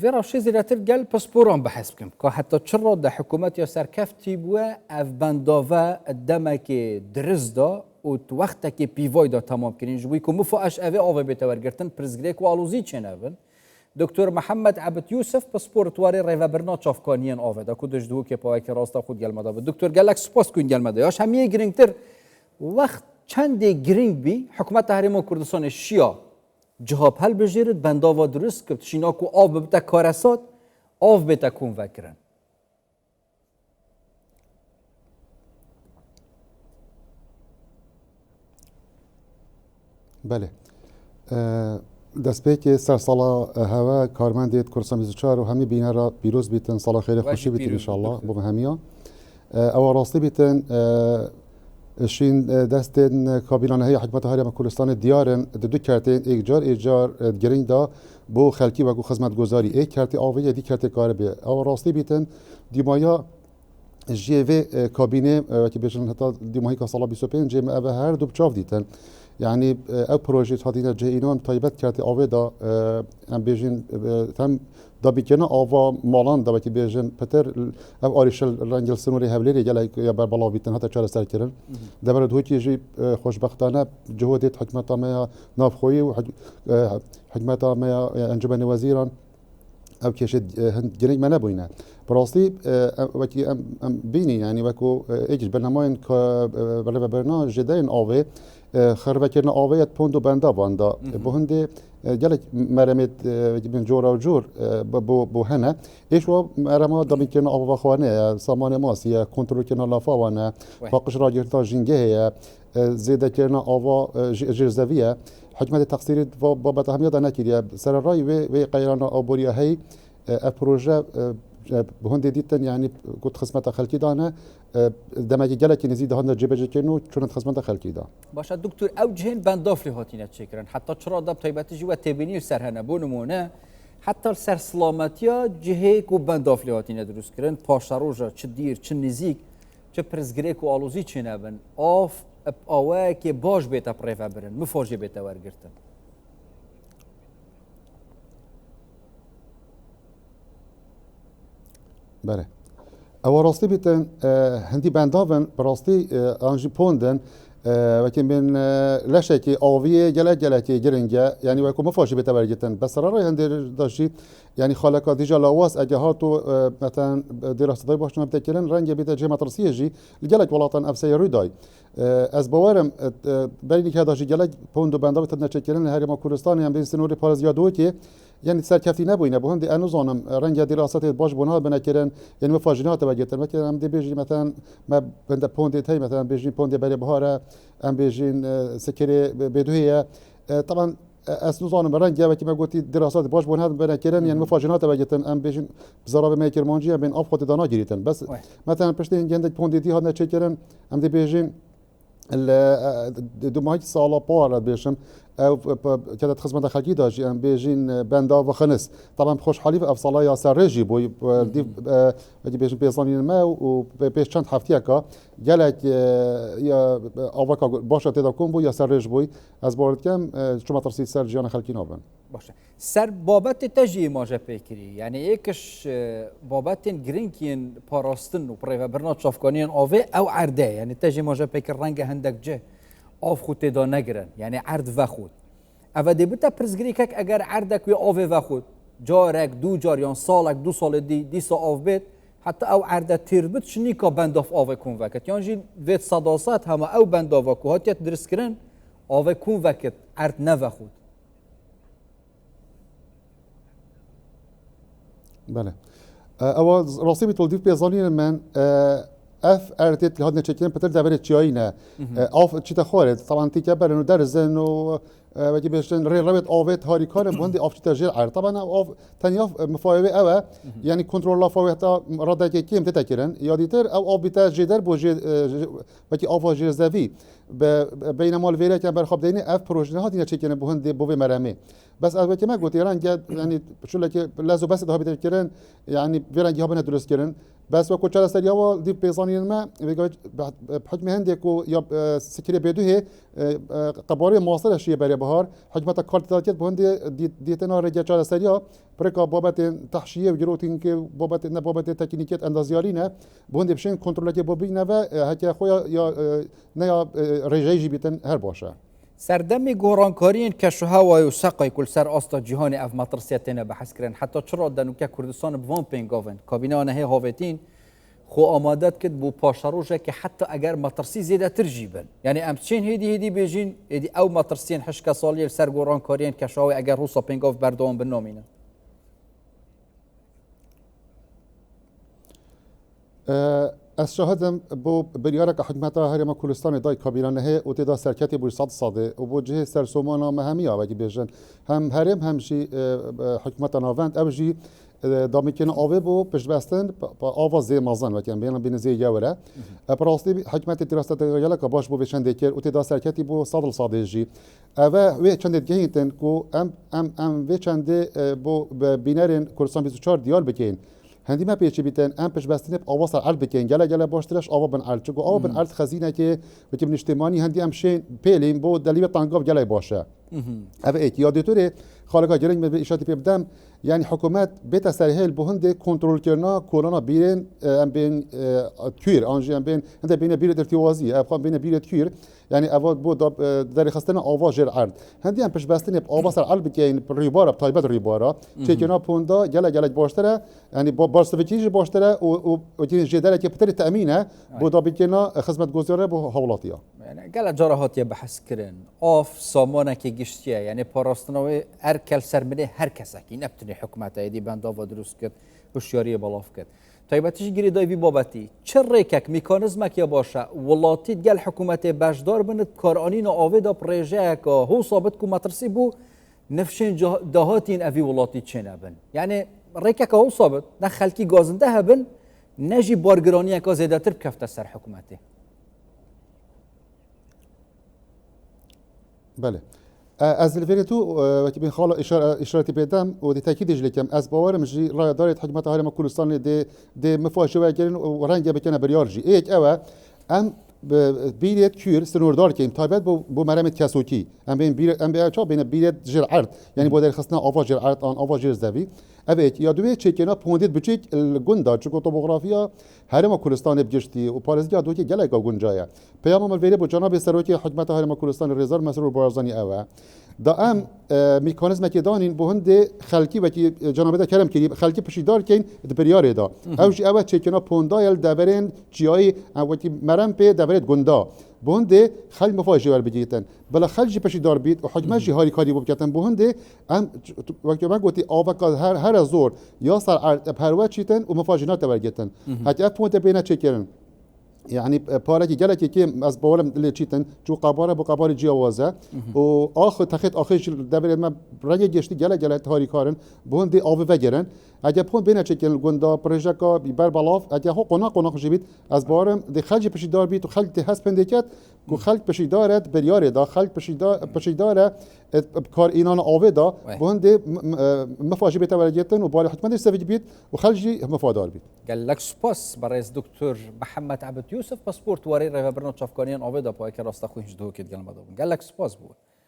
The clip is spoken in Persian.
فيرا شي زيراتر قال باسبورون بحسبكم كو حتى تشرو دا حكومات يا سركفتي بوا اف باندوفا الدمك درزدا وتوختك بيفويدا تمام كرين جويكم مفو اش افي اوفي بتورغرتن برزغريك والوزي تشنافن دكتور محمد عبد يوسف باسبورت واري ريفا برناتشوف كونيان اوفي دا كودش دو كي باوك راستا خود قال مدا دكتور قال لك سبوس كون قال مدا ياش همي جرينتر وقت چند گرینگ بی حکومت تحریم کردستان شیا جواب هل بجیرد بنداوا درست کرد شینا کو آب بتا کارسات آب بتا کون وکرن بله دست به که سر سالا هوا کارمندیت کردستان 24 و همی بینه را بیروز بیتن سالا خیلی خوشی بیتن انشالله با همیا او راستی بیتن شین دستن کابینانه های حکومت هرم کردستان دیارن دو کرتین ایجار گرینگ دا بو خلکی و خدمتگزاری یک کرتی آوی دی کرتی کار به او راستی بیتن دیمایا جیوی کابینه و که بهشون حتی دیماهی که سال 25 جمع او هر دو بچاف دیتن یعنی او پروژه هاتینا جینان تایبت کرتی آوی دا ام بهشون تم دا بیکنه آوا مالان دا که بیشن پتر او آریشل رنگل سنوری هولیری گله یا بر بالا بیتن حتی چهار سر کردن دبر دویی جی خوشبختانه جهودیت حکمت ما نافخویی و حکمت ما انجمن وزیران او کشید هند جنگ منه بوینه براستی وکی بینی یعنی وکو ایجش برنامه‌ین که برای برنامه جدین آوه خراب کردن آویت پوند و بنده بانده بهنده جلک مرمت من جورا و جور بو هنه ایش و مرمه دمی کردن آوا خوانه سامان ماست یا کنترل کردن لافاوانه فاقش راجع تا جنگه زیاده کردن آوا جرزویه حکمت تقصیری و بابت همیاد نکردی سر رای و قیران آبوریا هی پروژه بهند دیتن یعنی گفت خدمت خلکی دانه دماغی جلکی نزید هند جبهه کنو چون خدمت خلکی دا باشه دکتر او جهن بندافلی هاتینه چکرن حتی چرا دب تایبتی جو تبینیر سرهنه بونمونه حتی سر سلامتیا جهه کو بندافلی هاتینه درست کردن پاشروجا چه دیر چه نزیک چه پرزگریک و آلوزی چه نبن آف آوه که باش بیتا پریفه برن مفاجه بیتا ورگرتن بله او راستی بیتن هندی بنداون براستی آنجی پوندن وکی من لشه که آویه جلکی گرنگه یعنی وکی مفاجی بیتا برگتن بس رای هندی داشتی یعنی خالقا دیجا لاواس اگه هاتو مثلا دراستی باش نبته کردن رنگ بیتا جه مترسیه جی جلک ولاتن افسای روی دای از باورم بینی که داشتی جلک پوند و بنداو تد نچکردن هرما کردستان هم بین سنوری پارز یادو که یعنی سرکفتی نبوینه به هندی انوزانم رنگ دراسات باش بنا بنکردن یعنی مفاجینات بگیرن مثلا هم دی بیجی مثلا ما بند پوند تای مثلا بیجی پوند بری بهاره ام بیجین سکری بدویه طبعا اسنوزانم رنگ یا که ما گفتی دراسات باش بنا بنکردن یعنی مفاجینات بگیرن ام بیجین بزراب میکرمانجی بین آب خود دانا گیریتن بس مثلا پشت این گندک پوند دی ها نچکردن ام دی بیجین دو ماهی سالا پار بیشم او كانت خدمة خلقي داجي ام بيجين بندا وخنس طبعا خوشحالي في افصالا يا سرجي بو دي بيجين بيزانين ما وبيش چند هفتيكا قالك يا اوكا باشا تدا كون بو يا سرج بو از بارد كم شما ترسي سرجيان خلقي نابن باشه سر بابت تجی ماجه پیکری یعنی یکش بابت گرینکین پاراستن و پریو برنات شافکانیان آوه او عرده یعنی تجی ماجه پیکر رنگ هندک جه آف خود تدا نگرن یعنی عرد و خود او دیبتا پرزگریکک اگر عردک و آوه و خود جارک دو جار یا سالک دو سال دی سا آف بید حتی او عرده تیربت شنیکا بنداف آوه کن وکت یعنی جی وید صداسات همه او بنداف وکو هاتیت درس کرن آوه کن وکت عرد نو خود بله اول راستی بتولدیف بیزانین من اف ارتيت اللي هادنا تشكين بتر دبرت شياينا اف تشتا خالد طبعا تي كبر انه درزن و بجي بيشن ريت اوفيت هاري كار بوندي اف تشتا جيل عر طبعا اف ثاني مفاوي او يعني كنترول لا فاوي حتى ردا كيم تتكرن ياديتر او اف بتا جدر بوجي بجي اف جي زافي بينما الفيرا كان برخب ديني اف بروجنا هادنا تشكين بوندي بوفي مرامي بس از ما قلت ایران يعني شو لك لازم بس ده بتكرن يعني فيران جهابنا درس كرن بس وكو چرا سريا دي بيزانين ما بحكم هندك يا سكري بدوه قباري مواصل الشيء بري بهار حكمة كارت بهندي ديتنا رجع چرا سريا بركا بابت تحشيه وجروتين كي بابت تكنيكات اندازيارينا بهندي بشين كنترولات بوبينا و هكا خويا يا نيا رجايجي بيتن هر باشا سردمی گورانکارین کشوها و سقای کل سر آستا جهان اف مطرسیتنا بحث کردن حتی چرا دنو که کردستان بوان پینگاون کابینه آنه هاوتین خو آمادت کد بو پاشروجه که حتی اگر مطرسی زیاده ترجیبن یعنی امچین هدی بیجین هدی او مطرسین حشک سالی سر گورانکارین کشوها اگر روسا پینگاو بردوان بنامینه از شاهدم بو بریارک حکمتا هرم کردستان دای کابینه هی و تدا سرکتی بو صد صاده و بو جه سرسومانا مهمی آوادی بیشن هم هرم همشی حکمتا ناوند اوجی دامکن آوه بو پشت بستن با آواز زی مازن وکن بین زی یوره پراستی حکمت دراسته یلا که باش بو بشن دکر و تدا سرکتی بو صد صاده جی و چند گهیتن کو ام و چند بو بینرین کردستان 24 دیار بکین هندی ما پیچی بیتن ام پش بستنه آواز عرض بکن گله باشترش آوا بن عرض چگو آوا بن عرض خزینه که بتیم اجتماعی هندی ام شین پیلیم بو دلیل تانگاف گله باشه اوه ایک یادتوره خالقا جرنگ به اشاره پیبدم یعنی حکومت بیت سرهل بهند کنترل کردن کرونا بیرن ام بین کیر آنجی ام بین هند بین بیرت ارتوازی ابخوام بین بیرت کیر یعنی اواد بود در خستن آواز جر عرض هندی ام پش بستنه آواز عرض بکن ریبارا تایبت ریبارا چکنا پوندا گله باشتره یعنی با بارسویچیش باشتره و تین جداره که پتر تامینه بود بکنا خدمت گزاره با حولاتیا يعني قال جراحات بحث كرن اوف سامانه كي گشتيه يعني باراستنوي اركل سرمنه هر كسكي نبتني حكمته يدي بنداوا دروس كد هوشياري بلاف كد طيب تيجي دايفي بابتي چريكك ميكانيزمك يا باشا ولاتي قال حكومته باشدار بنت كارانين اويدا بريجاك هو ثابت كو مترسي بو نفشين دهاتين افي ولاتي تشنبن يعني ريكك هو ثابت دخلكي غازنده هبن نجي بارگرانيه کا زيادتر بكفته سر حكومته بله از الفيرتو وقتی بین خاله اشارتی بدم و دی تاکیدش لکم از باورم جی رای دارید حکومت هرم کردستان دی مفاجئه گرین و رنگ بکنه بریارجی ایک اوه ام بیرت کور سنوردار کیم تایبت بو مرمت کسوکی ام بین بیرت ام بیا چا بین بیرت جر عرض یعنی با در خصنا آواز جر عرض آن آواز جر زوی اوه یا دوی چکنا پوندید بچیک الگندا چکو توپوغرافیا هرم کردستان بگشتی و پارێزگا دوی گله کا گنجایه پیام الویره بو جناب سروکی حکومت هرم کردستان رضا مسرور بارزانی اوه دا ام میکانیزم که دانین بو هند خلکی و کی جناب دا کرم کری خلکی پشیدار کین دبریار دا اوجی اوه چکنا پوندایل دورن چیای وقتی مرم په دورت گندا بو هند خل مفاجئه ور بگیتن بلا خلجی پشیدار بید و حکمت جی هاری کاری بو بکتن بو هند ام وقتی من گفتی آوکا هر زور یا سر پروا چیتن و مفاجئات ورگتن حتی اف پونت بینه چکرن يعني بارك جالك كي از بولم اللي تشيتن جو قباره بو قباره جوازه و اخر تخت اخر دبر ما رنگ گشتی گله تاری کارن بون دی آوه وگرن اگه پون بینه چکن گوندا پروژه بر بالاف اگه ها قنا خوشی از بارم دی خلج پشیدار بیت و خلج هست پندکت کو خلج پشیدارت بریاره دا خلج پشیداره کار اینان آوه دا بون دی مفاجئه بتوجهتن و بار حکمت سفید بیت و خلجی مفادار بیت قال لك سباس برئيس دكتور محمد عبد يوسف باسبورت وري ريفا برنامج افغانيان آوه دا پای که راست خویش دو کید قال لك سباس بو